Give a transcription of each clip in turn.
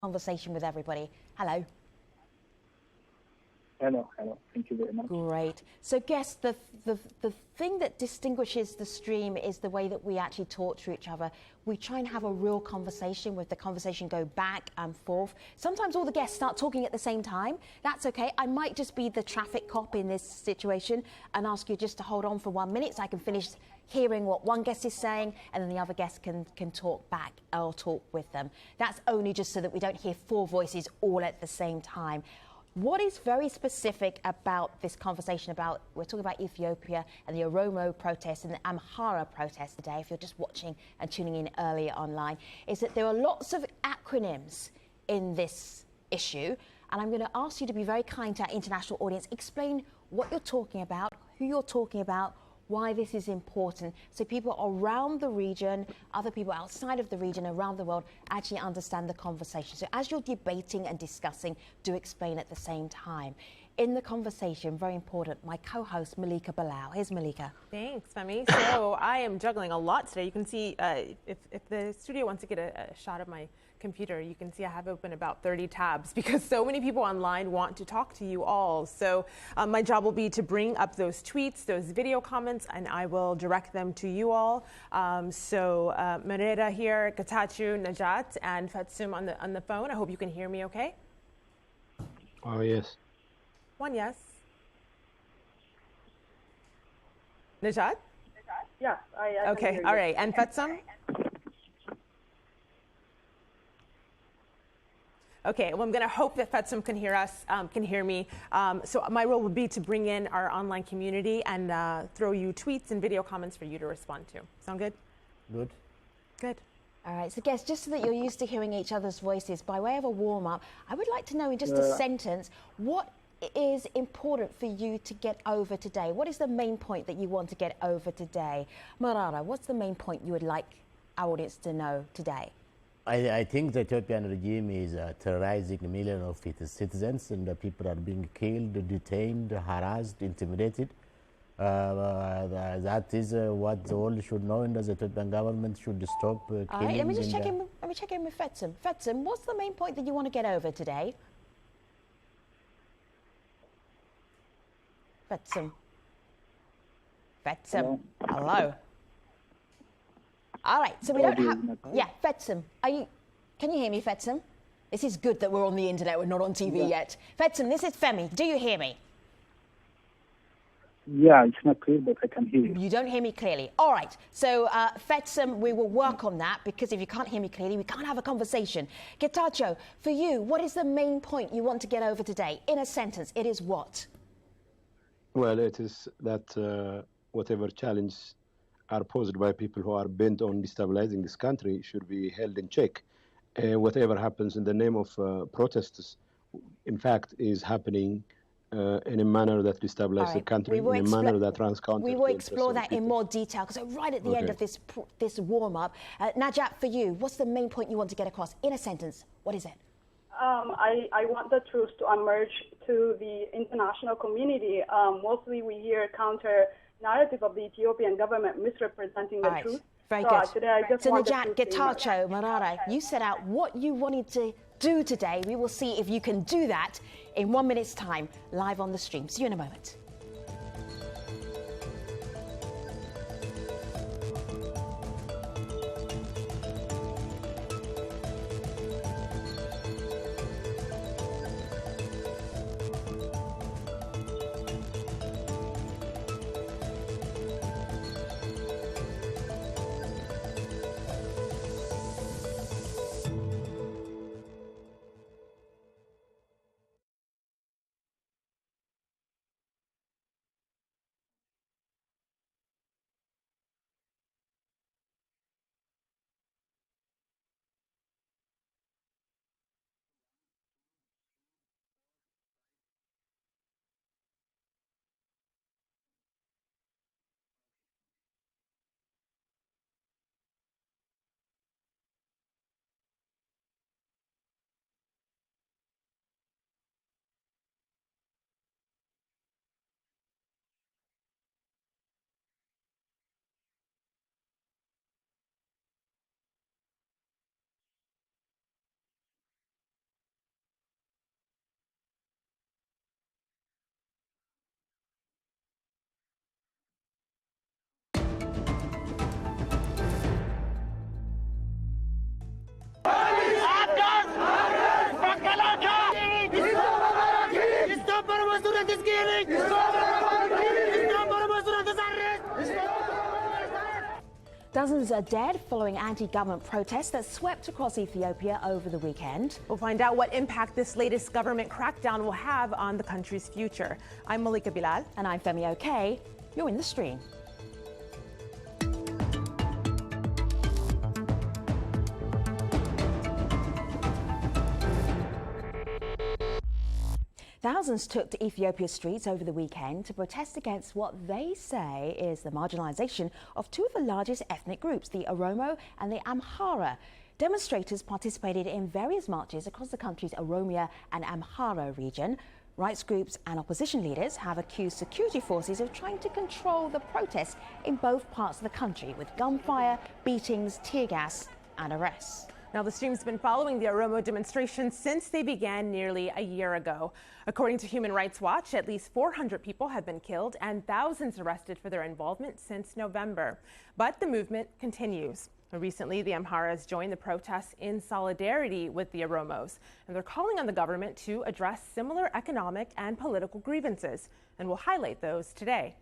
conversation with everybody. Hello. Hello. Thank you very much. Great. So, guess the thing that distinguishes the stream is the way that we actually talk to each other. We try and have a real conversation, with the conversation go back and forth. Sometimes all the guests start talking at the same time. That's okay. I might just be the traffic cop in this situation and ask you just to hold on for 1 minute so I can finish hearing what one guest is saying, and then the other guest can talk back or talk with them. That's only just so that we don't hear four voices all at the same time. What is very specific about this conversation about, we're talking about Ethiopia and the Oromo protest and the Amhara protest today, if you're just watching and tuning in earlier online, is that there are lots of acronyms in this issue. And I'm going to ask you to be very kind to our international audience. Explain what you're talking about, who you're talking about, why this is important, so people around the region, other people outside of the region, around the world, actually understand the conversation. So as you're debating and discussing, do explain at the same time. In the conversation, very important, my co-host Malika Bilal. Here's Malika. Thanks, Femi. So I am juggling a lot today. You can see, if the studio wants to get a shot of my computer, you can see I have open about 30 tabs because so many people online want to talk to you all. So my job will be to bring up those tweets, those video comments, and I will direct them to you all. Marera here, Getachew, Najat, and Fatsum on the phone. I hope you can hear me okay. Oh, yes. One yes. Najat? Yes, I okay, all right. And Fatsum? Okay, well, I'm going to hope that Fatsum can hear us, can hear me. So my role would be to bring in our online community and throw you tweets and video comments for you to respond to. Sound good? Good. Good. All right, so guys, just so that you're used to hearing each other's voices, by way of a warm-up, I would like to know in just a sentence, what is important for you to get over today? What is the main point that you want to get over today? Marara, what's the main point you would like our audience to know today? I think the Ethiopian regime is terrorizing millions of its citizens, and the people are being killed, detained, harassed, intimidated. That is what the world should know, and the Ethiopian government should stop killing. All right, let me just check in. Let me check in with Fatsum. Fatsum, what's the main point that you want to get over today? Fatsum. Hello. All right, so we don't have... Yeah, Fatsum, can you hear me, Fatsum? This is good that we're on the internet, we're not on TV yet. Fatsum, this is Femi. Do you hear me? Yeah, it's not clear, but I can hear you. You don't hear me clearly. All right, so Fatsum, we will work on that, because if you can't hear me clearly, we can't have a conversation. Getachew, for you, what is the main point you want to get over today? In a sentence, it is what? Well, it is that whatever challenges are posed by people who are bent on destabilizing this country should be held in check. Whatever happens in the name of protests, in fact, is happening in a manner that destabilizes the country, in a manner that runs counter. We will explore that in more detail, because right at the end of this warm-up, Najat, for you, what's the main point you want to get across? In a sentence, what is it? I want the truth to emerge to the international community. Mostly we hear counter narrative of the Ethiopian government misrepresenting the truth. Very good. Today I just so want Najat, Getachew, Marara, you set out what you wanted to do today. We will see if you can do that in 1 minute's time, live on the stream. See you in a moment. Dozens are dead following anti-government protests that swept across Ethiopia over the weekend. We'll find out what impact this latest government crackdown will have on the country's future. I'm Malika Bilal. And I'm Femi OK. You're in the stream. Thousands took to Ethiopia's streets over the weekend to protest against what they say is the marginalization of two of the largest ethnic groups, the Oromo and the Amhara. Demonstrators participated in various marches across the country's Oromia and Amhara region. Rights groups and opposition leaders have accused security forces of trying to control the protests in both parts of the country with gunfire, beatings, tear gas and arrests. Now, the stream's been following the Oromo demonstrations since they began nearly a year ago. According to Human Rights Watch, at least 400 people have been killed and thousands arrested for their involvement since November. But the movement continues. Recently, the Amharas joined the protests in solidarity with the Oromos, and they're calling on the government to address similar economic and political grievances. And we'll highlight those today.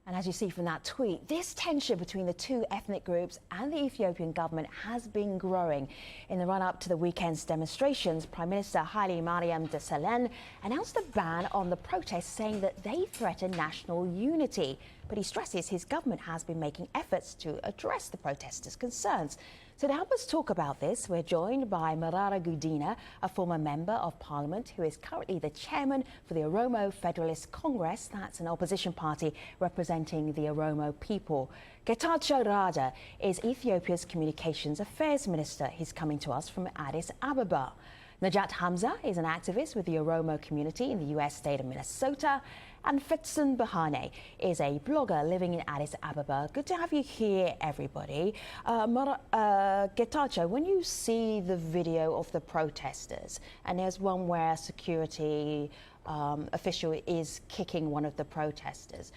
And as you see from that tweet, this tension between the two ethnic groups and the Ethiopian government has been growing. In the run-up to the weekend's demonstrations, Prime Minister Haile Mariam Desalegn announced a ban on the protests, saying that they threaten national unity. But he stresses his government has been making efforts to address the protesters' concerns. So to help us talk about this, we're joined by Marara Gudina, a former member of parliament who is currently the chairman for the Oromo Federalist Congress. That's an opposition party representing the Oromo people. Getachew Rada is Ethiopia's communications affairs minister. He's coming to us from Addis Ababa. Najat Hamza is an activist with the Oromo community in the U.S. state of Minnesota. And Fetsun Bahane is a blogger living in Addis Ababa. Good to have you here, everybody. Getachew, when you see the video of the protesters, and there's one where a security official is kicking one of the protesters,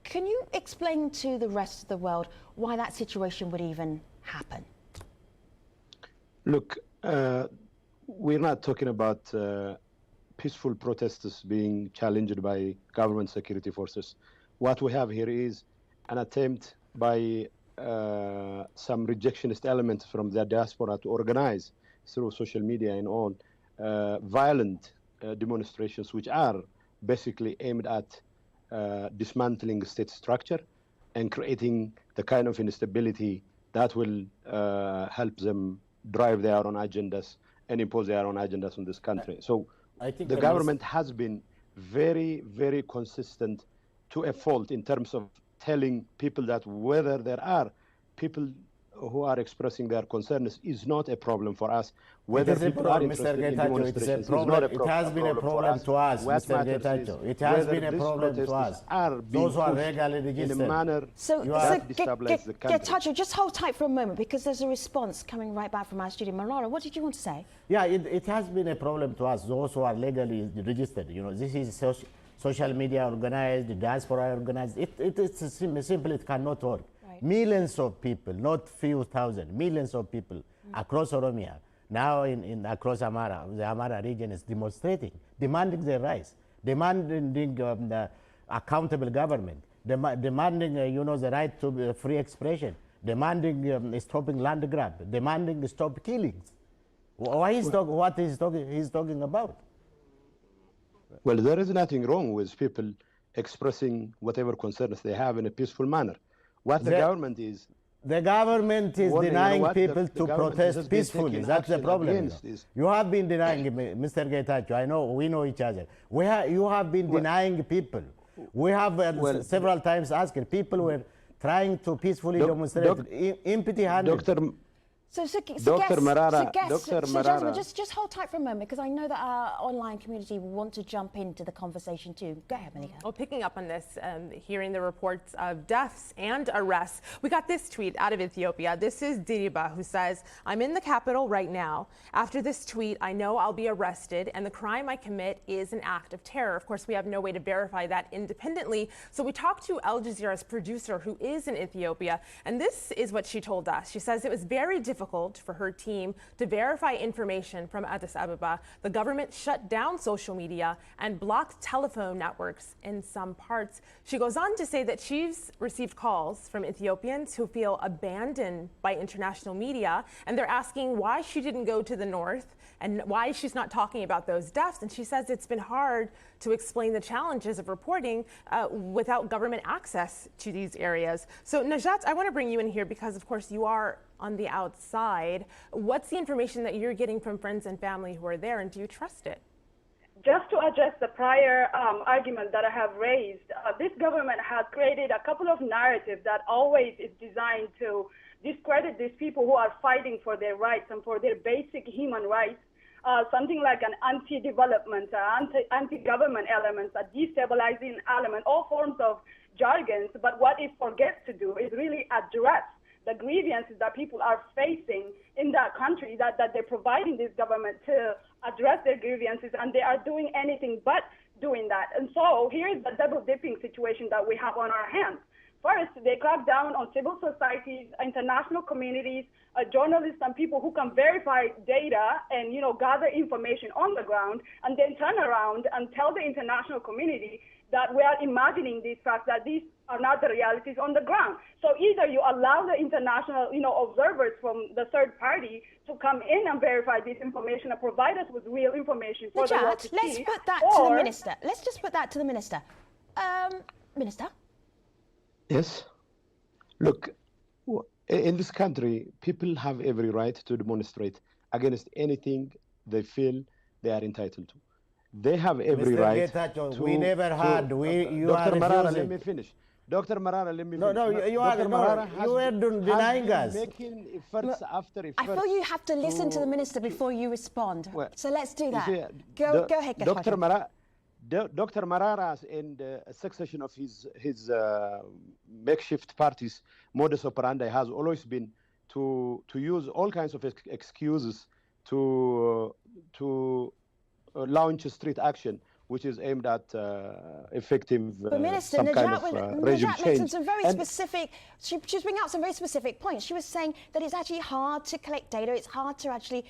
can you explain to the rest of the world why that situation would even happen? Look, we're not talking about peaceful protesters being challenged by government security forces. What we have here is an attempt by some rejectionist elements from the diaspora to organize through social media and all violent demonstrations, which are basically aimed at dismantling state structure and creating the kind of instability that will help them drive their own agendas and impose their own agendas on this country. So I think the government has been very, very consistent to a fault in terms of telling people that whether there are people who are expressing their concerns is not a problem for us. Whether people are interested in demonstrations is not a problem. It has been a problem to us, Mr. Getachew. It has been a problem to us. Those who are legally registered. In a manner that destabilizes the country. Getachew, just hold tight for a moment because there's a response coming right back from our studio. Marara, what did you want to say? Yeah, it has been a problem to us, those who are legally registered. You know, this is social media organized, diaspora organized. It's simple, it cannot work. Millions of people, not few thousand, millions of people across Oromia, now across Amara, the Amara region is demonstrating, demanding their rights, demanding the accountable government, demanding the right to free expression, demanding stopping land grab, demanding stop killings. Why is what he's talking about? Well, there is nothing wrong with people expressing whatever concerns they have in a peaceful manner. What the government is denying people to protest peacefully. That's the problem. You have been denying, Mr. Getachew. I know, we know each other. You have been denying people. We have several times asked people were trying to peacefully demonstrate, empty-handed. Dr. Marara, gentlemen, just hold tight for a moment because I know that our online community want to jump into the conversation too. Go ahead, Malika. Well, picking up on this, hearing the reports of deaths and arrests, we got this tweet out of Ethiopia. This is Diriba, who says, "I'm in the capital right now. After this tweet, I know I'll be arrested, and the crime I commit is an act of terror." Of course, we have no way to verify that independently, so we talked to Al Jazeera's producer, who is in Ethiopia, and this is what she told us. She says it was very difficult difficult for her team to verify information from Addis Ababa. The government shut down social media and blocked telephone networks in some parts. She goes on to say that she's received calls from Ethiopians who feel abandoned by international media, and they're asking why she didn't go to the north and why she's not talking about those deaths. And she says it's been hard to explain the challenges of reporting without government access to these areas. So Najat, I want to bring you in here because, of course, you are on the outside. What's the information that you're getting from friends and family who are there, and do you trust it? Just to address the prior argument that I have raised, this government has created a couple of narratives that always is designed to discredit these people who are fighting for their rights and for their basic human rights. Something like an anti-development, anti-government elements, a destabilizing element, all forms of jargons. But what it forgets to do is really address the grievances that people are facing in that country, that they're providing this government to address their grievances, and they are doing anything but doing that. And so here's the double-dipping situation that we have on our hands. First, they crack down on civil societies, international communities, journalists, and people who can verify data and, gather information on the ground, and then turn around and tell the international community that we are imagining these facts, that these are not the realities on the ground. So either you allow the international, observers from the third party to come in and verify this information and provide us with real information for the world to see. Let's put that to the minister. Let's just put that to the minister. Minister? Yes. Look, in this country, people have every right to demonstrate against anything they feel they are entitled to. They have every Mr. right Getachew, to... we never had. You Dr. are Marara, refusing. let me finish. Dr. Marara, let me No, finish. you Dr. Marara were denying us. making efforts after efforts. I feel you have to listen to the minister before you respond. Well, so let's do that. see, Go ahead, Dr. Getachew. Dr. Marara, in the succession of his makeshift party's modus operandi, has always been to use all kinds of excuses to launch a street action, which is aimed at effective Minister, regime Najat change. mentioned some very specific, she was bringing out some very specific points. She was saying that it's actually hard to collect data. It's hard to actually,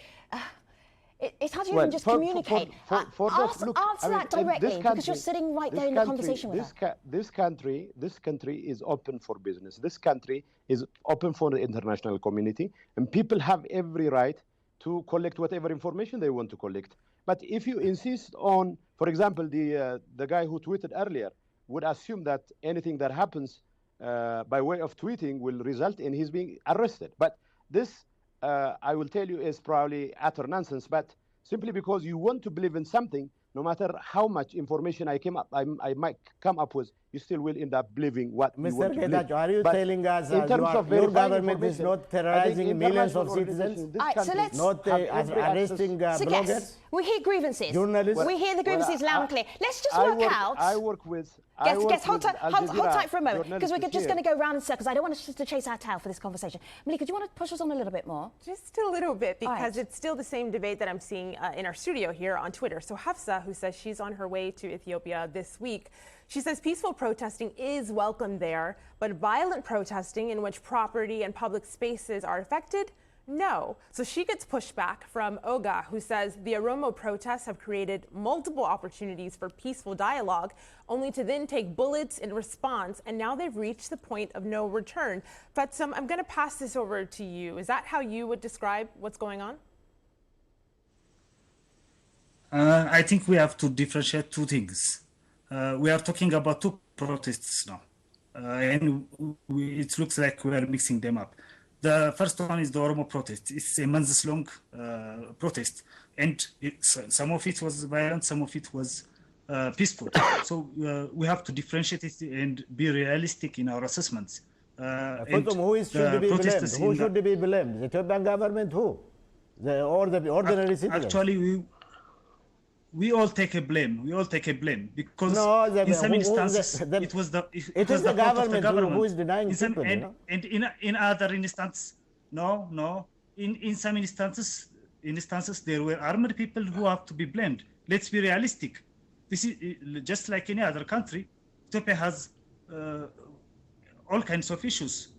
it's hard to even just communicate. Answer that directly, because you're sitting right there in the conversation with her. This country is open for business. This country is open for the international community, and people have every right to collect whatever information they want to collect. But if you insist on, for example, the guy who tweeted earlier would assume that anything that happens by way of tweeting will result in his being arrested. But this, I will tell you, is probably utter nonsense. But simply because you want to believe in something, no matter how much information I might come up with, you still will end up believing what you want to believe. Mr. Getachew, are you telling us your government is not terrorizing millions of citizens? So let's not arresting bloggers? Yes, we hear grievances. Journalists? We hear the grievances loud and clear. Let's just work out. I work with... Hold tight for a moment, because we're just going to go round in circles. I don't want us to chase our tail for this conversation. Malika, do you want to push us on a little bit more? Just a little bit, because it's still the same debate that I'm seeing in our studio here on Twitter. So Hafsa, who says she's on her way to Ethiopia this week, she says peaceful protesting is welcome there, but violent protesting in which property and public spaces are affected, no. So she gets pushback from Oga, who says the Oromo protests have created multiple opportunities for peaceful dialogue, only to then take bullets in response, and now they've reached the point of no return. Fatsum, I'm going to pass this over to you. Is that how you would describe what's going on? I think we have to differentiate two things. We are talking about two protests now, and it looks like we are mixing them up. The first one is the Oromo protest. It's a months-long protest, and some of it was violent, some of it was peaceful. So we have to differentiate it and be realistic in our assessments. Who should be blamed? Who should be blamed? The Ethiopian government? Who? Or the ordinary citizens? Actually, we all take a blame. We all take a blame because in some instances it was the government who is denying people. And in other instances, no. In some instances there were armed people who have to be blamed. Let's be realistic. This is just like any other country. Ethiopia has all kinds of issues.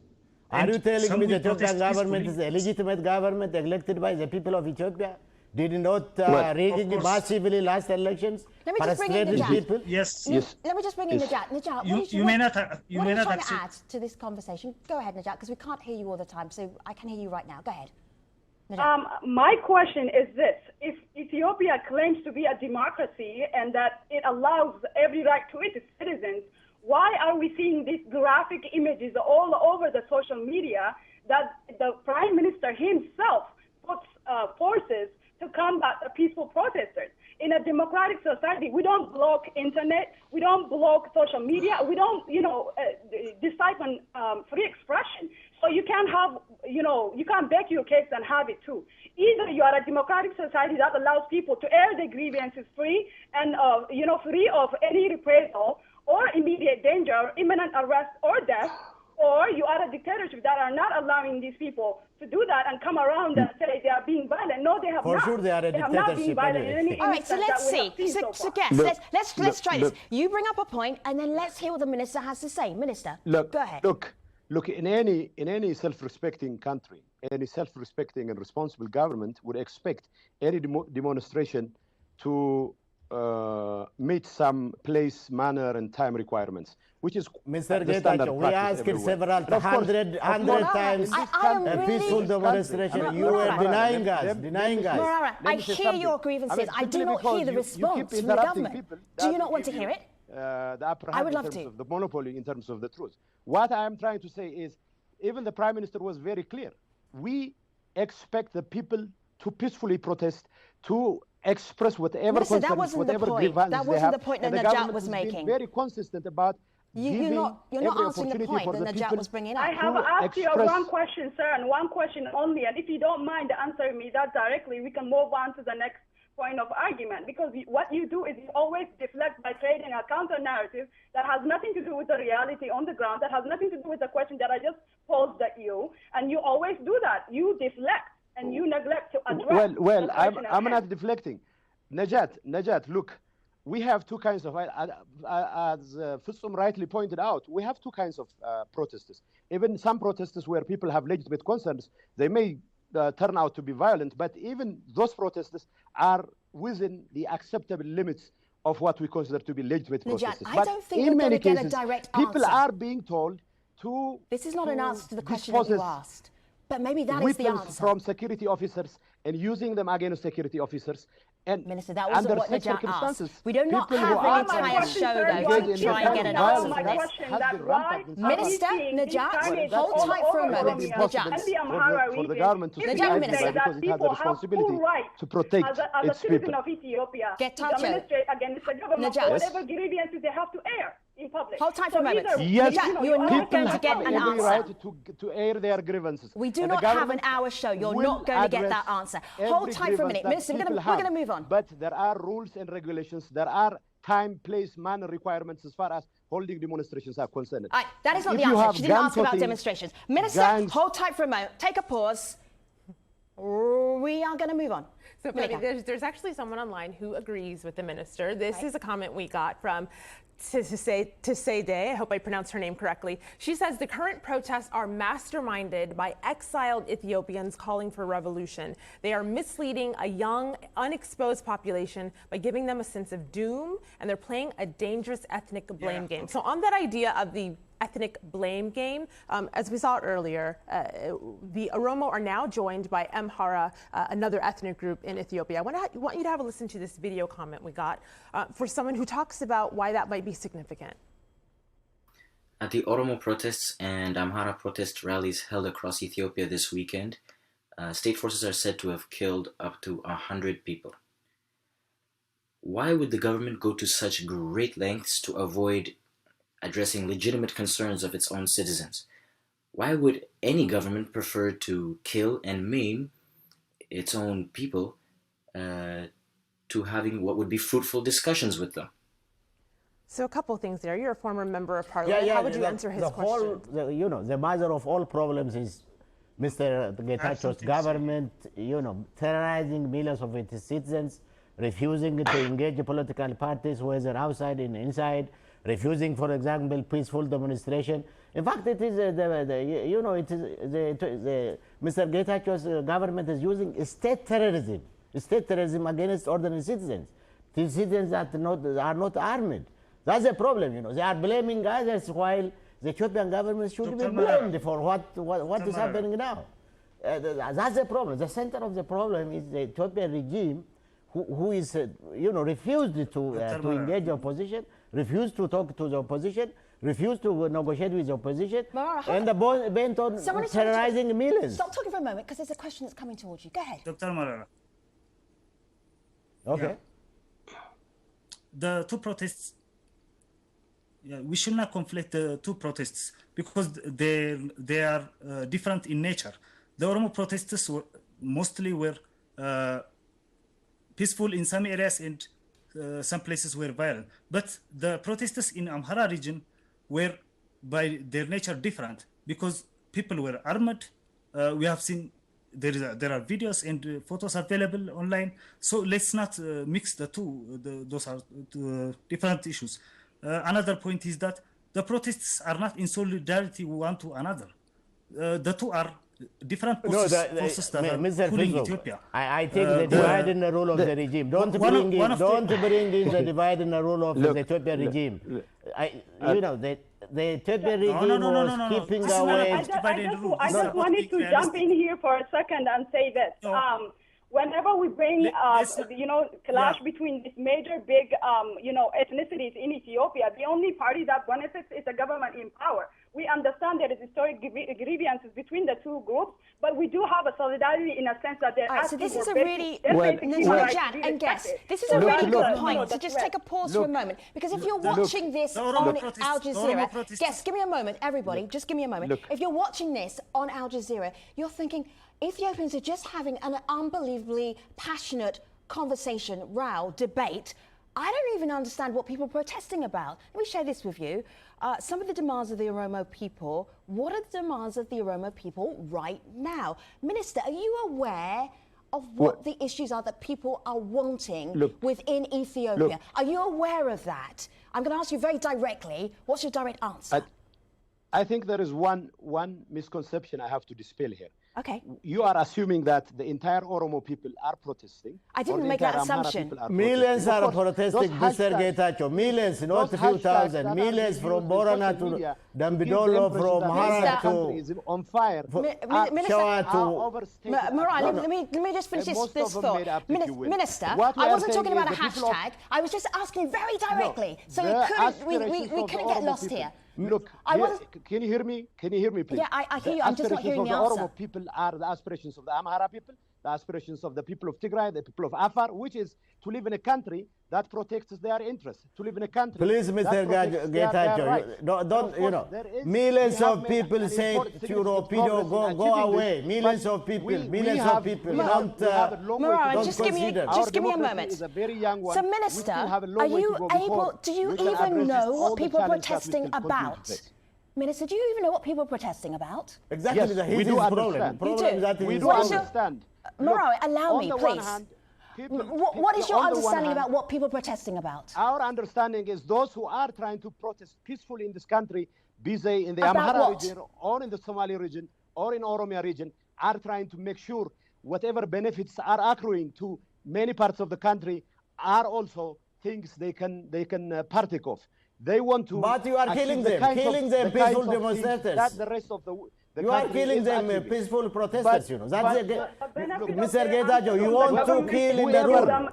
Are you telling some me the will protest Ethiopian government is peacefully. a legitimate government elected by the people of Ethiopia? Did not Well, rigging of course. massively last elections? Let me just bring in Frustrated Najat. people? Yes. Yes. Let me just bring in Yes. Najat. Najat, what You, is you may not you what may are you not trying to accept. add to this conversation? Go ahead, Najat, because we can't hear you all the time, so I can hear you right now. Go ahead. Najat. My question is this: if Ethiopia claims to be a democracy and that it allows every right to its citizens, why are we seeing these graphic images all over the social media that the Prime Minister himself puts forces to combat the peaceful protesters? In a democratic society, we don't block internet, we don't block social media, we don't, decipher free expression. So you can't have, you can't bake your cakes and have it too. Either you are a democratic society that allows people to air their grievances free and, free of any reprisal or immediate danger, imminent arrest or death, or you are a dictatorship that are not allowing these people to do that and come around and say they are being violent. No, they have For not. sure they are a have not been dictatorship violent in anyway. any All right, so instance let's that we see. have seen So so far. guess, Look, let's try look. this. You bring up a point, and then let's hear what the minister has to say. Minister, Look, go ahead. look. In any self-respecting country, any self-respecting and responsible government would expect any demonstration to meet some place, manner, and time requirements, which is Mr. the standard Getachew, we practice asked everywhere. several, And of course- hundred times I am a really- peaceful demonstration. Murara, You were Murara, denying let- us, let- denying let us. me say- Murara, let I me say hear something. your grievances. I do simply not hear because the you response keep from the interrupting government. people, Do you that not want to give hear you, it? The upper I hand would in love terms to. of the monopoly, in terms of the truth. What I am trying to say is, even the Prime Minister was very clear. We expect the people to peacefully protest, to express whatever Minister, that concerns, wasn't the whatever point. grievances That they wasn't have. the point And that the Najat government was has been making. very consistent about You're giving not every answering the opportunity point for that the Najat people was bringing I up. have to asked you express- one question, sir, and one question only. And if you don't mind answering me that directly, we can move on to the next point of argument. Because what you do is you always deflect by creating a counter narrative that has nothing to do with the reality on the ground, that has nothing to do with the question that I just posed at you. And you always do that. You deflect and you neglect to address. Well, the I'm question at I'm hand. not deflecting. Najat, look, we have two kinds of, as Fitsum rightly pointed out, we have two kinds of protesters. Even some protesters where people have legitimate concerns, they may turn out to be violent, but even those protesters are within the acceptable limits of what we consider to be legitimate Najat, protesters. I But don't think in you're many gonna get a cases, direct people answer. are being told to. This is not an to answer to the question that you dispossess asked. But maybe that is the weapons answer. from security officers and using them against security officers. And Minister, that wasn't under what such Najat circumstances, asked. We do not people have who an are entire question, show, sir, though, you to are engaged in try this and kind get of an answer violence to my this. question has that been why rampant in are we Minister, seeing these Najat, carnage hold all tight for a over moment. Oromia Najat. and the for Amhara the region? government to If speak Najat, you idly Minister. say because that it has the people have responsibility full right to protect as a its citizen people. of Ethiopia to Getachew. demonstrate against the government Najat. for whatever grievances they have to air in public. Hold tight for a moment. either, Yes, Najat, you are not people going to have get an every answer. right to air their grievances. We do And the not have an government hour show. You're will not going to get address that answer. every Hold tight for a grievance minute. that Minister, we're people going to have. move on. But there are rules and regulations. There are time, place, manner requirements as far as holding demonstrations are concerned. All right, that is not If the you answer. have She didn't ask about gun-toting demonstrations. Minister, gangs- hold tight for a moment. Take a pause. We are going to move on. So, Malika. Penny, there's actually someone online who agrees with the minister. This is a comment we got from Tsede. I hope I pronounced her name correctly. She says the current protests are masterminded by exiled Ethiopians calling for revolution. They are misleading a young, unexposed population by giving them a sense of doom, and they're playing a dangerous ethnic blame game. So on that idea of the ethnic blame game, as we saw earlier, the Oromo are now joined by Amhara, another ethnic group in Ethiopia. I want you to have a listen to this video comment we got for someone who talks about why that might be significant. At the Oromo protests and Amhara protest rallies held across Ethiopia this weekend, state forces are said to have killed up to 100 people. Why would the government go to such great lengths to avoid addressing legitimate concerns of its own citizens? Why would any government prefer to kill and maim its own people to having what would be fruitful discussions with them? So a couple of things there. You're a former member of parliament. How would you answer his question? The mother of all problems is Mr. Getachew's government, terrorizing millions of its citizens, refusing to engage political parties, whether outside and inside, refusing, for example, peaceful demonstration. In fact, it is you know, it is Mr. Getacheo's government is using state terrorism against ordinary citizens, citizens that are not armed. That's a problem, you know. They are blaming others while the Ethiopian government should be blamed for what is happening now. That's the problem. The center of the problem is the Ethiopian regime, who is, you know, refused to engage the opposition, refused to talk to the opposition, refused to negotiate with the opposition, and bent on terrorizing millions. Stop talking for a moment, because there's a question that's coming towards you. Go ahead. Dr. Marara. Okay. Yeah. The two protests, we should not conflict the two protests because they are different in nature. The Oromo protests mostly were peaceful in some areas and some places were violent. But the protests in Amhara region were by their nature different because people were armed. We have seen there are videos and photos available online. So let's not mix the two. Those are different issues. Another point is that the protests are not in solidarity one to another. The two are different forces that are pulling Ethiopia. I think the divide and the rule of the regime. Don't bring in the divide and the rule of the Ethiopian regime. You know, the Ethiopian regime was keeping away. I just wanted to jump in here for a second and say this. Whenever we bring, you know, clash between these major big, you know, ethnicities in Ethiopia, the only party that benefits is the government in power. We understand there is historic grievances between the two groups, but we do have a solidarity in a sense that they're asking so this is a really, Jan and guess, this is a really good point. So just take a pause for a moment, because if you're watching this on Al Jazeera, guess, give me a moment, everybody, just give me a moment. If you're watching this on Al Jazeera, you're thinking, Ethiopians are just having an unbelievably passionate conversation, row, debate. I don't even understand what people are protesting about. Let me share this with you. Some of the demands of the Oromo people. What are the demands of the Oromo people right now? Minister, are you aware of what the issues are that people are wanting within Ethiopia? Are you aware of that? I'm going to ask you very directly. What's your direct answer? I think there is one misconception I have to dispel here. Okay. You are assuming that the entire Oromo people are protesting. I didn't make that assumption. Millions are protesting, Mr. Getachew. Millions, not a few thousand. Millions from Borana to Dambidolo, from Hara to on fire. Mariah, let me just finish this thought. Minister, I wasn't talking about a hashtag. I was just asking very directly. So we couldn't get lost here. Look, can you hear me? Can you hear me, please? Yeah, I hear you. I'm just not hearing the answer. The Oromo people are the aspirations of the Amhara people, the aspirations of the people of Tigray, the people of Afar, which is to live in a country that protects their interests, to live in a country. Please, Mr. Getachew, don't, you know, millions of people say to European, go away. Millions of people, Mariah, just give me a moment. So, Minister, are you able, do you even know what people are protesting about? Minister, do you even know what people are protesting about? Exactly, yes, we do understand. We do understand. Mariah, allow me, please. What is your understanding about what people are protesting about? Our understanding is those who are trying to protest peacefully in this country, be they in the Amhara region or in the Somali region or in Oromia region, are trying to make sure whatever benefits are accruing to many parts of the country are also things they can partake of. They want to. But you are killing them, peaceful demonstrators. That the rest of the you are killing them, peaceful protesters, you know. That's Mr. Getachew, you want to kill in the room.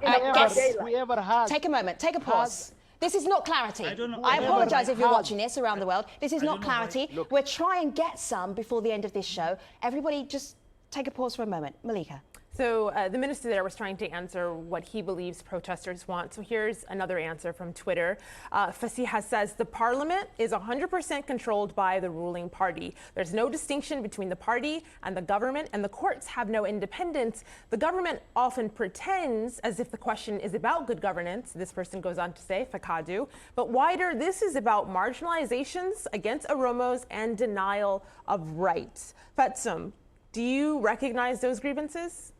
Take a moment, take a pause. This is not clarity. I apologize if you're watching this around the world. This is not clarity. We'll try and get some before the end of this show. Everybody just take a pause for a moment. Malika. So the minister there was trying to answer what he believes protesters want. So here's another answer from Twitter. Fasiha says, the parliament is 100% controlled by the ruling party. There's no distinction between the party and the government, and the courts have no independence. The government often pretends as if the question is about good governance. This person goes on to say, Fakadu. But wider, this is about marginalizations against Oromos and denial of rights. Fatsum, do you recognize those grievances?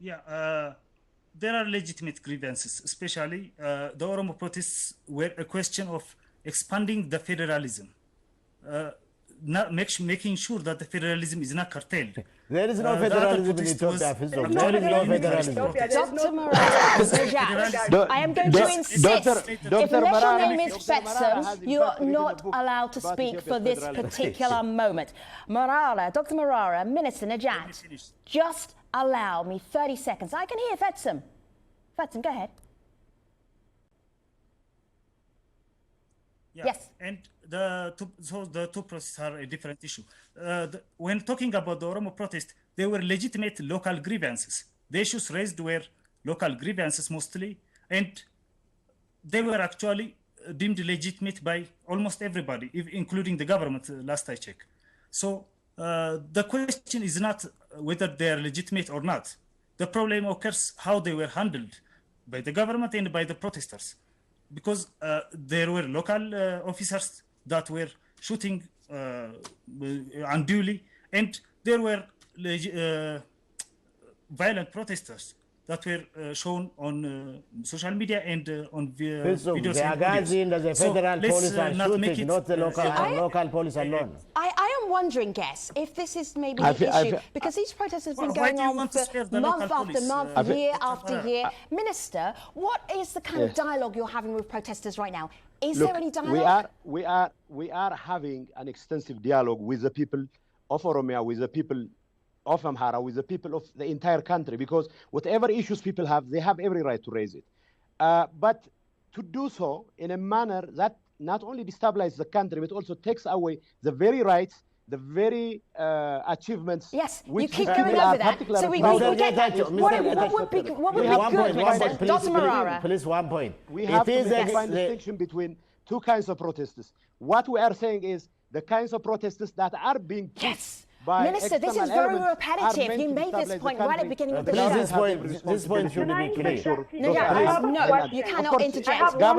Yeah, there are legitimate grievances, especially the Oromo protests were a question of expanding the federalism, making sure that the federalism is not curtailed. There is no federalism in Ethiopia. There is no federalism. Dr. Murad, I am going to insist, if unless your name is Fetsum, you are not allowed to speak for this particular moment. Marara, Dr. Marara, Minister Najat, just allow me 30 seconds. I can hear Fetsum. Fetsum, go ahead. Yeah. Yes. And the two processes are a different issue. When talking about the Oromo protest, they were legitimate local grievances. The issues raised were local grievances mostly, and they were actually deemed legitimate by almost everybody, including the government, last I checked. So the question is not whether they are legitimate or not. The problem occurs how they were handled by the government and by the protesters. Because there were local officers that were shooting unduly, and there were violent protesters that were shown on social media and on videos. The Agazi and the federal police are shooting, not the local police alone. I am wondering, guess, if this is maybe an issue, because these protests have been going on for month after month, year after year. Minister, what is the kind of dialogue you're having with protesters right now? Is there any dialogue? We are having an extensive dialogue with the people of Oromia, with the people of Amhara, with the people of the entire country, because whatever issues people have, they have every right to raise it. But to do so in a manner that not only destabilizes the country, but also takes away the very rights, the very achievements. Yes, you keep going over that. So we get that. What would be good, Minister? Dr. Marara. Please, 1 point. We have to make a fine distinction between two kinds of protesters. What we are saying is the kinds of protesters that are being pushed by Minister, this is very repetitive. You made this point right at the beginning of the show. This point should be clear. No, you cannot interject. No,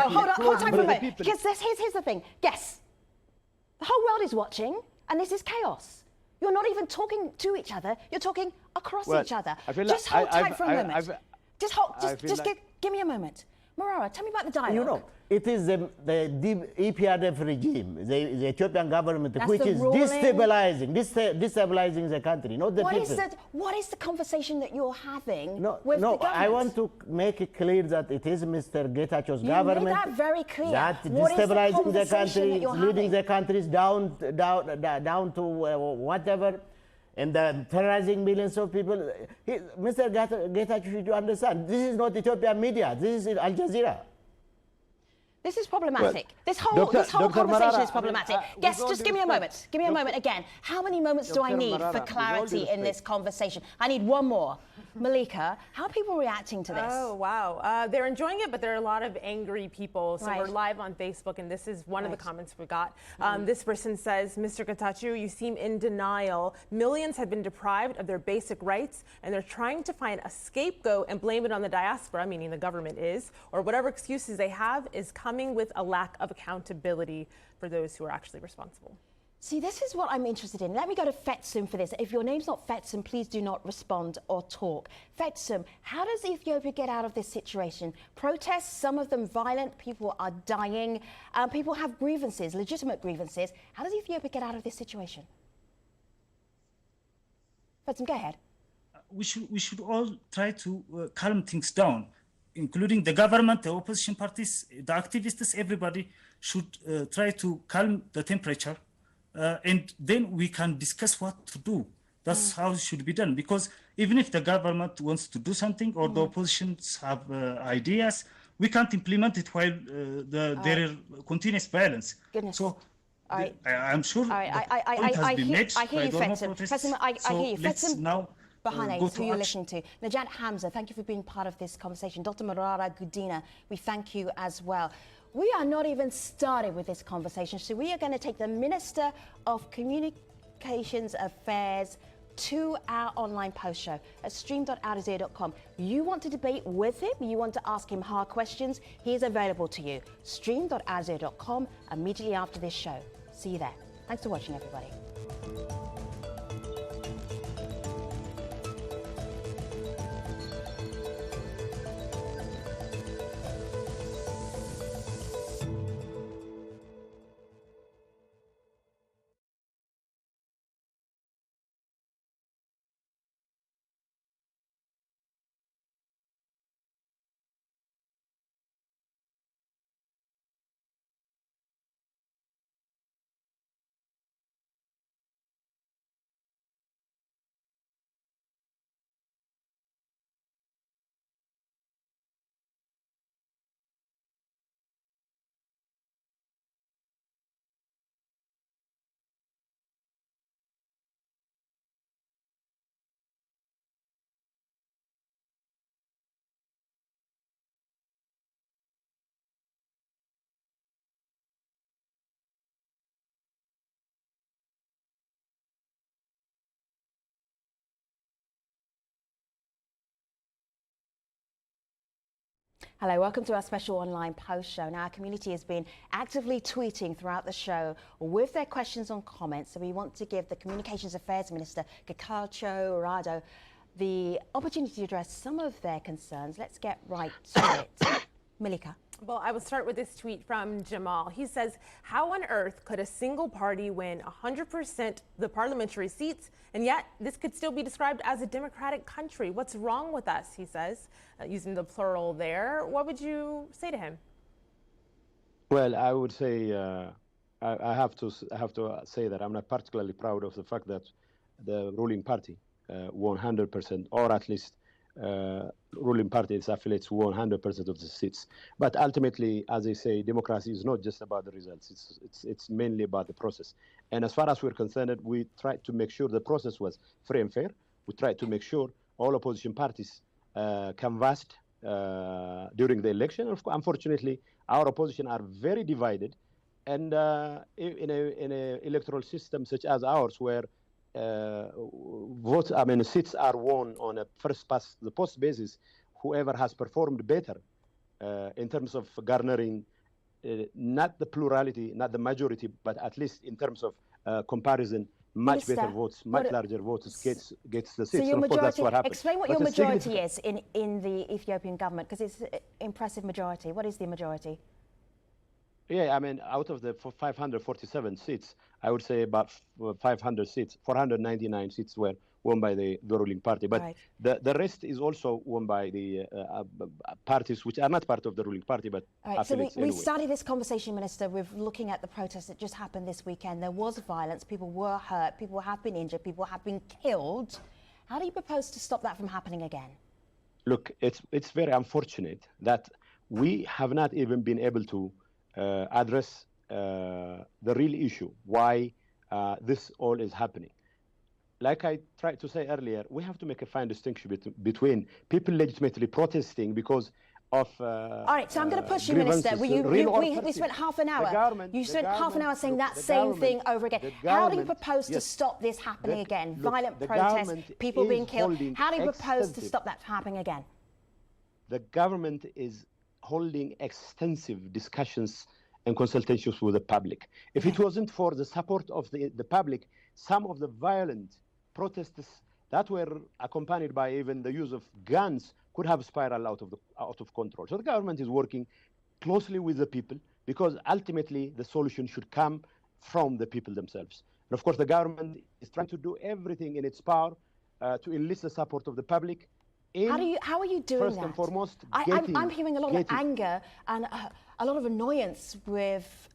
hold time for a moment. Because here's the thing. Guess. The whole world is watching, and this is chaos. You're not even talking to each other. You're talking across each other. Just hold tight for a moment. Just give me a moment. Marara, tell me about the dialogue. You know, it is the EPRF regime, the Ethiopian government, which is destabilizing the country, not the people. What is the conversation that you're having with the government? I want to make it clear that it is Mr. Getacheo's government made that very clear. That destabilizing the country, leading the countries down to whatever, and terrorizing millions of people. Mr. Getachew should understand, this is not Ethiopian media, this is Al Jazeera. This is problematic. This whole conversation is problematic. Guess, just give me a moment. Give me a moment again. How many moments do I need for clarity in this conversation? I need one more. Malika, how are people reacting to this? Oh, wow. They're enjoying it, but there are a lot of angry people. So we're live on Facebook, and this is one of the comments we got. This person says, Mr. Getachew, you seem in denial. Millions have been deprived of their basic rights, and they're trying to find a scapegoat and blame it on the diaspora, meaning the government is, or whatever excuses they have is coming with a lack of accountability for those who are actually responsible. See, this is what I'm interested in. Let me go to Fetsum for this. If your name's not Fetsum, please do not respond or talk. Fetsum, how does Ethiopia get out of this situation? Protests, some of them violent, people are dying, people have grievances, legitimate grievances. How does Ethiopia get out of this situation? Fetsum, go ahead. We should all try to calm things down, including the government, the opposition parties, the activists, everybody should try to calm the temperature. And then we can discuss what to do. That's how it should be done. Because even if the government wants to do something or the oppositions have ideas, we can't implement it while there is continuous violence. So I'm sure the point has been made by the Oromo protests. I hear you. Let's now Bahane, who you're listening to. Najat Hamza, thank you for being part of this conversation. Dr. Marara Gudina, we thank you as well. We are not even started with this conversation, so we are going to take the Minister of Communications Affairs to our online post show at stream.aljazeera.com. You want to debate with him, you want to ask him hard questions, he is available to you. Stream.aljazeera.com immediately after this show. See you there. Thanks for watching, everybody. Hello, welcome to our special online post show. Now, our community has been actively tweeting throughout the show with their questions and comments. So we want to give the Communications Affairs Minister, Gakacho Rado, the opportunity to address some of their concerns. Let's get right to it. Malika. Well, I will start with this tweet from Jamal. He says, how on earth could a single party win 100% the parliamentary seats, and yet this could still be described as a democratic country? What's wrong with us, he says, using the plural there. What would you say to him? Well, I would say I have to say that I'm not particularly proud of the fact that the ruling party won 100%, or at least ruling party, its affiliates won 100% of the seats. But ultimately, as I say, democracy is not just about the results. It's mainly about the process. And as far as we're concerned, we tried to make sure the process was free and fair. We tried to make sure all opposition parties canvassed during the election. Unfortunately, our opposition are very divided. And in an electoral system such as ours, where seats are won on a first past the post basis, whoever has performed better in terms of garnering not the plurality, not the majority, but at least in terms of comparison, much Minister, better votes, much larger votes gets the seats. So your and of course, that's majority, what happened. explain what But your the majority is in the Ethiopian government, because it's an impressive majority. What is the majority? Yeah, I mean, out of the 547 seats, I would say about 500 seats, 499 seats were won by the ruling party. But Right. the rest is also won by the parties which are not part of the ruling party, but All right, so we anyway. started this conversation, Minister, with looking at the protests that just happened this weekend. There was violence, people were hurt, people have been injured, people have been killed. How do you propose to stop that from happening again? Look, it's very unfortunate that we have not even been able to address the real issue, why this all is happening. Like I tried to say earlier, we have to make a fine distinction between people legitimately protesting because of All right, so I'm going to push you, Minister. We spent half an hour. You spent half an hour saying that same thing over again. How do you propose to stop this happening again? Violent protests, people being killed. How do you propose to stop that from happening again? The government is holding extensive discussions and consultations with the public. If it wasn't for the support of the public, some of the violent protests that were accompanied by even the use of guns could have spiraled out of control. So the government is working closely with the people, because ultimately the solution should come from the people themselves. And of course, the government is trying to do everything in its power to enlist the support of the public. How are you doing first that? And foremost, I'm hearing a lot of anger and a lot of annoyance with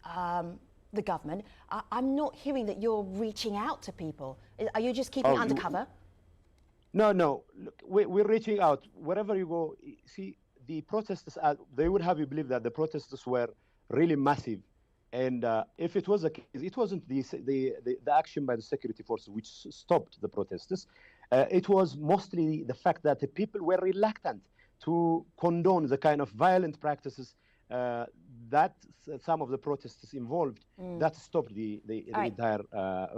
the government. I'm not hearing that you're reaching out to people. Are you just keeping it undercover? No. Look, we're reaching out. Wherever you go, see, the protesters, they would have you believe that the protesters were really massive. And if it was the case, it wasn't the action by the security forces which stopped the protesters. It was mostly the fact that the people were reluctant to condone the kind of violent practices that some of the protesters involved that stopped the entire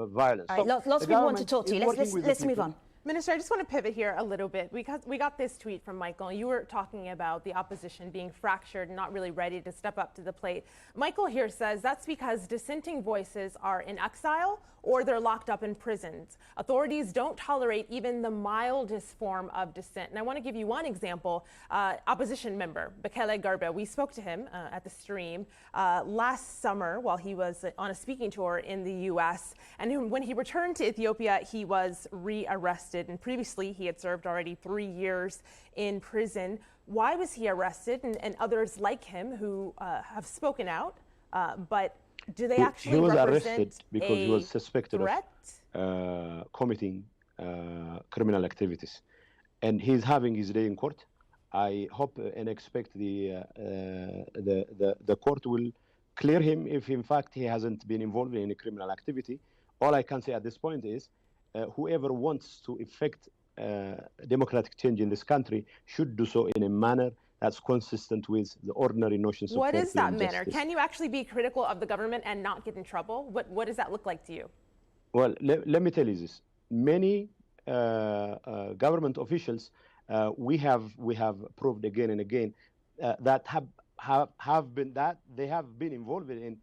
violence. All right, lots of people want to talk to you. Let's move on. Minister, I just want to pivot here a little bit because we got this tweet from Michael. You were talking about the opposition being fractured and not really ready to step up to the plate. Michael here says that's because dissenting voices are in exile or they're locked up in prisons. Authorities don't tolerate even the mildest form of dissent. And I want to give you one example. Opposition member, Bekele Garba, we spoke to him at the stream last summer while he was on a speaking tour in the U.S. And when he returned to Ethiopia, he was rearrested. And previously, he had served already 3 years in prison. Why was he arrested? And others like him who have spoken out, but do they actually represent He was arrested because he was suspected threat? of committing criminal activities. And he's having his day in court. I hope and expect the court will clear him if, in fact, he hasn't been involved in any criminal activity. All I can say at this point is whoever wants to effect democratic change in this country should do so in a manner that's consistent with the ordinary notions of What fair is play that and manner? justice. Can you actually be critical of the government and not get in trouble? What does that look like to you? Well, let me tell you this. Many government officials, we have proved again and again, that have been involved in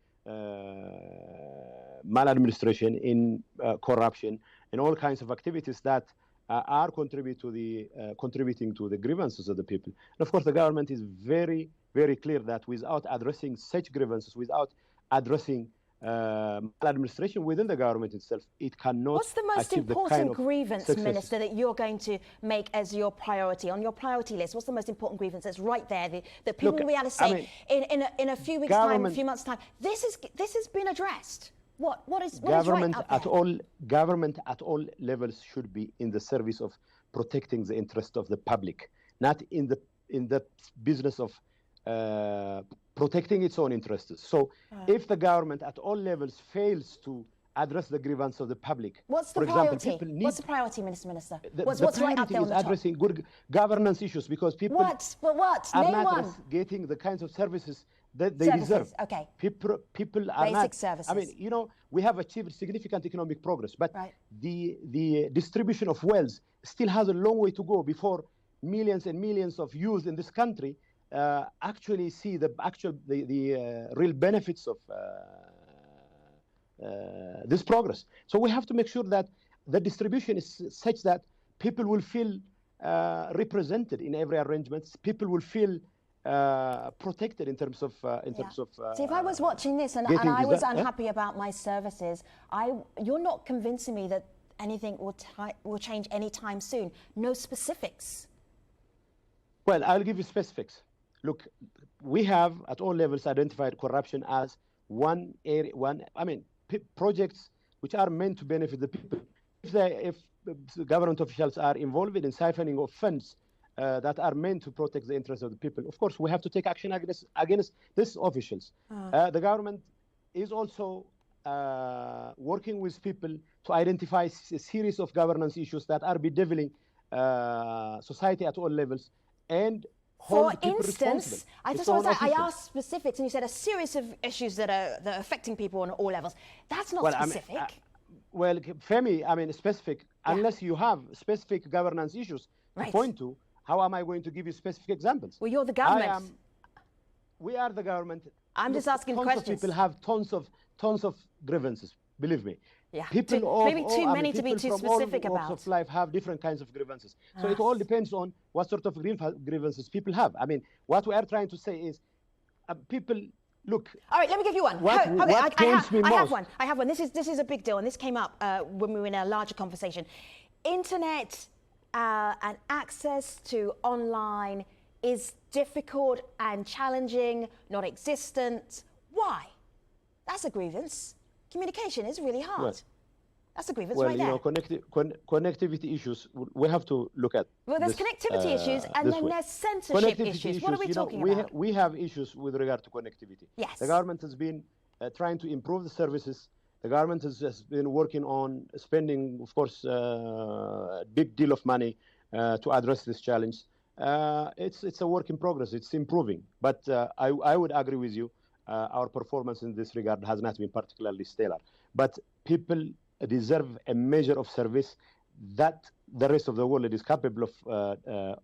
maladministration, in corruption, and all kinds of activities that are contributing to the grievances of the people. And of course, the government is very, very clear that without addressing such grievances, without addressing maladministration within the government itself, it cannot. What's the most achieve important the kind of grievance, success. Minister, that you're going to make as your priority on your priority list? What's the most important grievance that's right there that people will be able to say in a few weeks' time, a few months' time, this has been addressed? What is government right up there? Government at all levels should be in the service of protecting the interest of the public, not in the business of protecting its own interests. So if the government at all levels fails to address the grievance of the public, what's the for priority? example, people need, what's the priority, Minister? the What's priority right up there on is the top? addressing good governance issues, because people What? are Name not one. getting the kinds of services that they deserve. Okay. People are Basic not. services. I mean, we have achieved significant economic progress, but Right. the distribution of wealth still has a long way to go before millions and millions of youth in this country actually see the real benefits of this progress. So we have to make sure that the distribution is such that people will feel represented in every arrangement. People will feel protected in terms of See, if I was watching this and I was unhappy about my services, you're not convincing me that anything will change anytime soon. No specifics. Well, I'll give you specifics. Look, we have at all levels identified corruption as one area. Projects which are meant to benefit the people. If government officials are involved in siphoning of funds that are meant to protect the interests of the people, of course, we have to take action against these officials. The government is also working with people to identify a series of governance issues that are bedeviling society at all levels and hold people responsible. I just want to say, I asked specifics, and you said a series of issues that are affecting people on all levels. That's not specific. Femi, specific, unless you have specific governance issues to point to, how am I going to give you specific examples? Well, you're the government. We are the government. I'm just asking questions. Tons of people have tons of grievances, believe me. Yeah. Maybe too many to be too specific about. People from all walks of life have different kinds of grievances. So it all depends on what sort of grievances people have. I mean, what we are trying to say is people, look. All right, let me give you one. I have one. This is a big deal, and this came up when we were in a larger conversation. Internet and access to online is difficult and challenging, not existent. Why? That's a grievance. Communication is really hard. Well, that's a grievance right there. Connectivity issues, we have to look at. Well, there's connectivity issues, and then there's censorship issues. What are we talking about? We have issues with regard to connectivity. Yes. The government has been trying to improve the services. The government has been working on spending, of course, a big deal of money to address this challenge. It's a work in progress. It's improving. But I would agree with you. Our performance in this regard has not been particularly stellar. But people deserve a measure of service that the rest of the world is capable of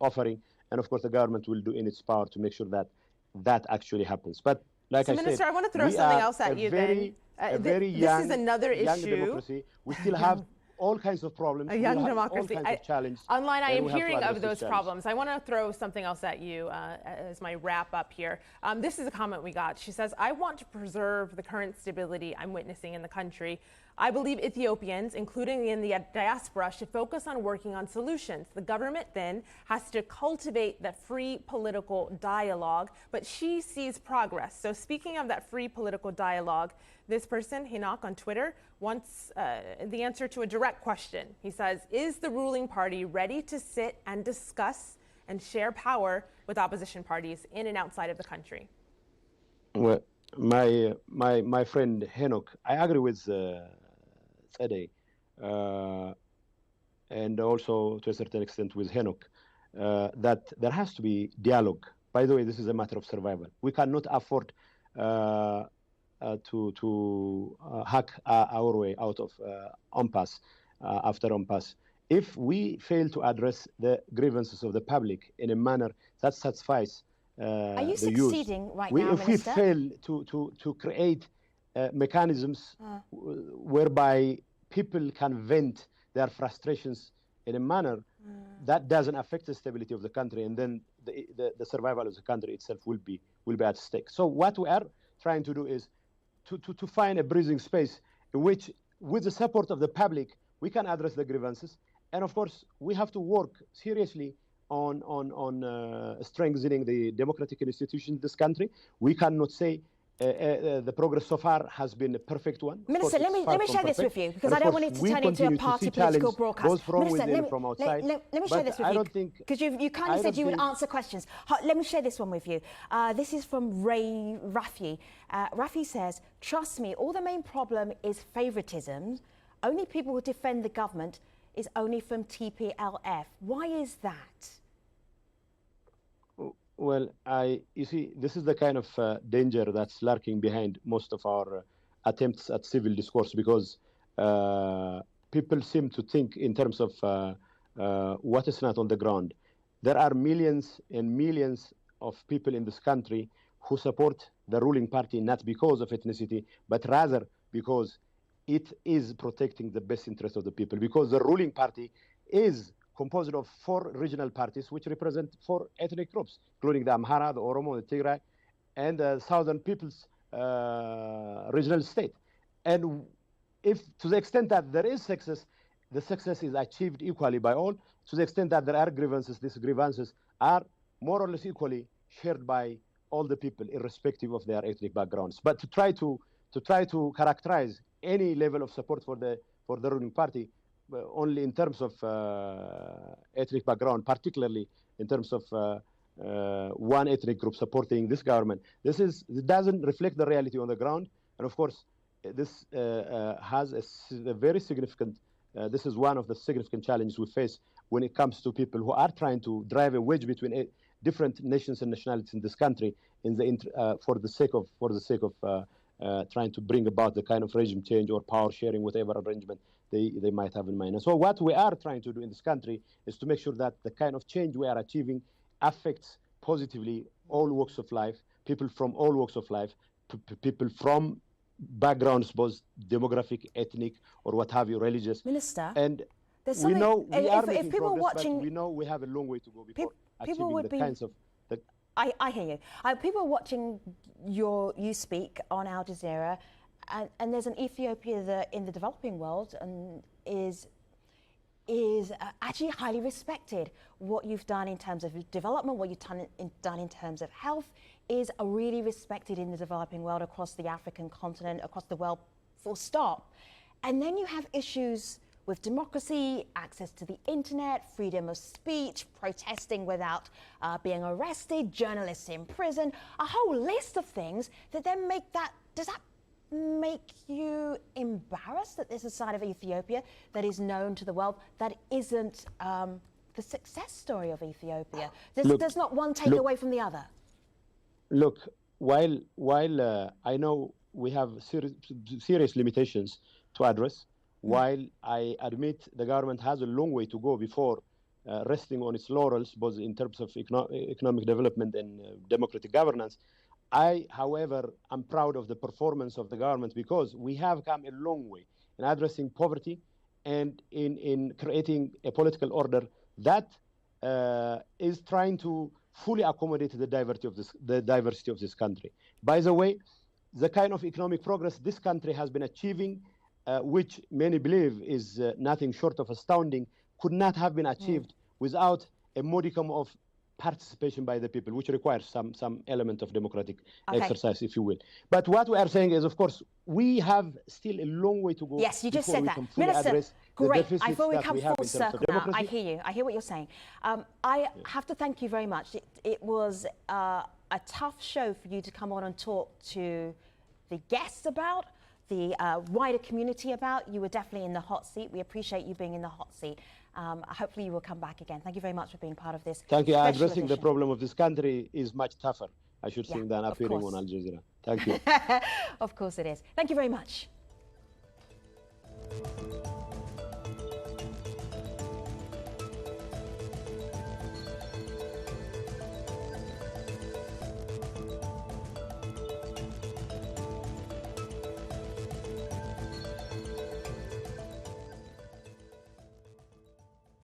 offering. And of course, the government will do in its power to make sure that that actually happens. But like I said, Minister, I want to throw something else at you then. This is another young issue. Democracy. We still have all kinds of problems. A young democracy. All kinds of challenges. Online, I am hearing of those problems. I want to throw something else at you as my wrap up here. This is a comment we got. She says, I want to preserve the current stability I'm witnessing in the country. I believe Ethiopians, including in the diaspora, should focus on working on solutions. The government then has to cultivate the free political dialogue, but she sees progress. So speaking of that free political dialogue, this person, Hinok on Twitter, wants the answer to a direct question. He says, is the ruling party ready to sit and discuss and share power with opposition parties in and outside of the country? Well, my friend Hinok, I agree with Tzedeh, and also to a certain extent with Hinok, that there has to be dialogue. By the way, this is a matter of survival. We cannot afford to hack our way out of impasse after impasse. If we fail to address the grievances of the public in a manner that satisfies Are you the youth. succeeding right now, If we Minister? fail to create mechanisms whereby people can vent their frustrations in a manner that doesn't affect the stability of the country, and then the survival of the country itself will be at stake. So what we are trying to do is to find a breathing space in which, with the support of the public, we can address the grievances. And of course, we have to work seriously on strengthening the democratic institutions in this country. We cannot say the progress so far has been a perfect one. Minister, let me share this with you, because I don't want it to turn into a party political broadcast. Both from Minister, within and from outside. let me share this with you, because you kindly said you would answer questions. Let me share this one with you. This is from Ray Rafi. Rafi says, trust me, all the main problem is favoritism. Only people who defend the government is only from TPLF. Why is that? Well, you see, this is the kind of danger that's lurking behind most of our attempts at civil discourse, because people seem to think in terms of what is not on the ground. There are millions and millions of people in this country who support the ruling party, not because of ethnicity, but rather because it is protecting the best interest of the people, because the ruling party is composed of 4 regional parties which represent 4 ethnic groups, including the Amhara, the Oromo, the Tigray, and the Southern People's regional state. And if, to the extent that there is success, the success is achieved equally by all. To the extent that there are grievances, these grievances are more or less equally shared by all the people, irrespective of their ethnic backgrounds. But to try to characterize any level of support for the ruling party only in terms of ethnic background, particularly in terms of one ethnic group supporting this government, it doesn't reflect the reality on the ground. And of course, this has a very significant, this is one of the significant challenges we face when it comes to people who are trying to drive a wedge between different nations and nationalities in this country for the sake of trying to bring about the kind of regime change or power sharing, whatever arrangement they might have in mind. And so what we are trying to do in this country is to make sure that the kind of change we are achieving affects positively all walks of life, people from all walks of life, people from backgrounds, both demographic, ethnic, or what have you, religious. Minister, and we know we are making progress, but we know we have a long way to go before achieving the kinds of... I hear you. People are watching you speak on Al Jazeera, and there's an Ethiopia that in the developing world and is actually highly respected. What you've done in terms of development, what you've done in terms of health, is really respected in the developing world, across the African continent, across the world, full stop. And then you have issues with democracy, access to the internet, freedom of speech, protesting without being arrested, journalists in prison, a whole list of things that then does that make you embarrassed that there's a side of Ethiopia that is known to the world that isn't the success story of Ethiopia? Does not one take away from the other? Look, while I know we have serious limitations to address, while I admit the government has a long way to go before resting on its laurels, both in terms of economic development and democratic governance, I, however, am proud of the performance of the government, because we have come a long way in addressing poverty and in creating a political order that is trying to fully accommodate the diversity of this country. By the way, the kind of economic progress this country has been achieving, which many believe is nothing short of astounding, could not have been achieved without a modicum of participation by the people, which requires some element of democratic exercise, if you will. But what we are saying is, of course, we have still a long way to go. Yes, you just said that. Minister, great. I thought we come full circle now. I hear you. I hear what you're saying. I have to thank you very much. It was a tough show for you to come on and talk to the guests about, the wider community about. You were definitely in the hot seat. We appreciate you being in the hot seat. Hopefully you will come back again. Thank you very much for being part of this. Thank you. Addressing the problem of this country is much tougher, I should think, than appearing on Al Jazeera. Thank you. Of course it is. Thank you very much.